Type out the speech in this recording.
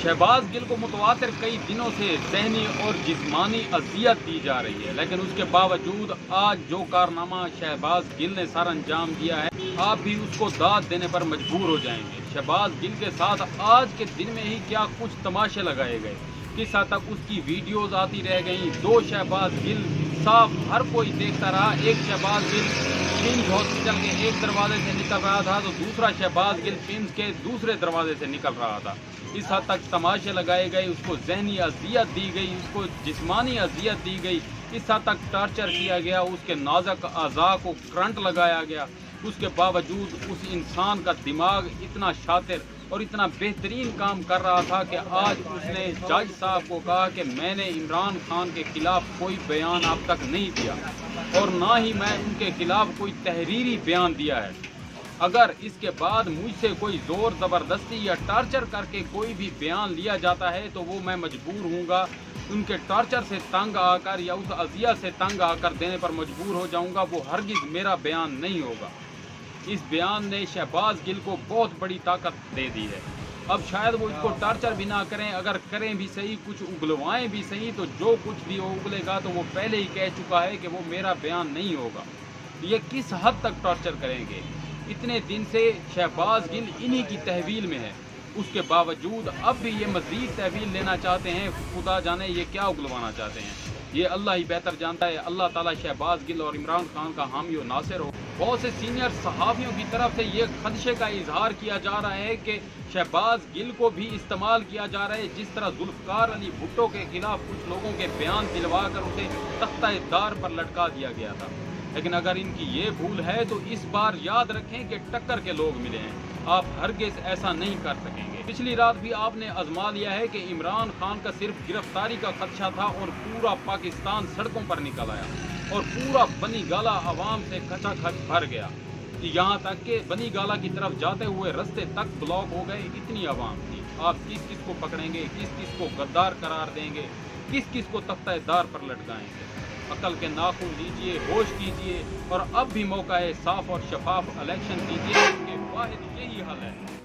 शहबाज गिल को मुतवातिर कई दिनों से ज़हनी और जिस्मानी अजियत दी जा रही है, लेकिन उसके बावजूद आज जो कारनामा शहबाज गिल ने सर अंजाम दिया है, आप भी उसको दाद देने पर मजबूर हो जाएंगे। शहबाज गिल के साथ आज के दिन में ही क्या कुछ तमाशे लगाए गए, किस हद तक उसकी वीडियोज आती रह गई। दो शहबाज गिल साफ हर कोई देखता रहा। एक शहबाज गिल किम्स हॉस्पिटल के एक दरवाजे से निकल रहा था तो दूसरा शहबाज गिल किम्स के दूसरे दरवाजे से निकल रहा था। इस हद तक तमाशे लगाए गए, उसको ज़हनी अजियत दी गई, उसको जिस्मानी अजियत दी गई, इस हद तक टॉर्चर किया गया, उसके नाजुक अज़ा को करंट लगाया गया। उसके बावजूद उस इंसान का दिमाग इतना शातिर और इतना बेहतरीन काम कर रहा था कि आज उसने जज साहब को कहा कि मैंने इमरान खान के खिलाफ कोई बयान अब तक नहीं दिया और ना ही मैं उनके खिलाफ कोई तहरीरी बयान दिया है। अगर इसके बाद मुझसे कोई ज़ोर ज़बरदस्ती या टॉर्चर करके कोई भी बयान लिया जाता है तो वो मैं मजबूर हूँगा, उनके टॉर्चर से तंग आकर या उस अजियत से तंग आकर देने पर मजबूर हो जाऊँगा। वो हरगिज़ मेरा बयान नहीं होगा। इस बयान ने शहबाज गिल को बहुत बड़ी ताकत दे दी है। अब शायद वो इसको टॉर्चर भी ना करें, अगर करें भी सही, कुछ उगलवाएं भी सही, तो जो कुछ भी वो उगलेगा तो वो पहले ही कह चुका है कि वो मेरा बयान नहीं होगा। ये किस हद तक टॉर्चर करेंगे? इतने दिन से शहबाज गिल इन्हीं की तहवील में है, उसके बावजूद अब भी ये मज़ीद तहवील लेना चाहते हैं। खुदा जाने ये क्या उगलवाना चाहते हैं, ये अल्लाह ही बेहतर जानता है। अल्लाह ताला शहबाज गिल और इमरान खान का हामी और नासिर हो। बहुत से सीनियर सहाफ़ियों की तरफ से ये खदशे का इजहार किया जा रहा है कि शहबाज गिल को भी इस्तेमाल किया जा रहा है, जिस तरह जुल्फ़कार अली भुट्टो के खिलाफ कुछ लोगों के बयान दिलवा कर उसे तख्ता-ए-दार पर लटका दिया गया था। लेकिन अगर इनकी ये भूल है तो इस बार याद रखें कि टक्कर के लोग मिले हैं, आप हरगिज़ ऐसा नहीं कर सकेंगे। पिछली रात भी आपने आजमा लिया है कि इमरान खान का सिर्फ गिरफ्तारी का खदशा था और पूरा पाकिस्तान सड़कों पर निकल आया और पूरा बनी गाला आवाम से खचाखच भर गया, यहाँ तक कि बनी गाला की तरफ जाते हुए रास्ते तक ब्लॉक हो गए। इतनी आवाम थी। आप किस किस को पकड़ेंगे, किस किस को गद्दार करार देंगे, किस किस को तख्ता-ए-दार पर लटकाएंगे? अकल के नाखून लीजिए, होश कीजिए और अब भी मौका है, साफ और शफाफ इलेक्शन कीजिए। इसके वाहिद यही हल है।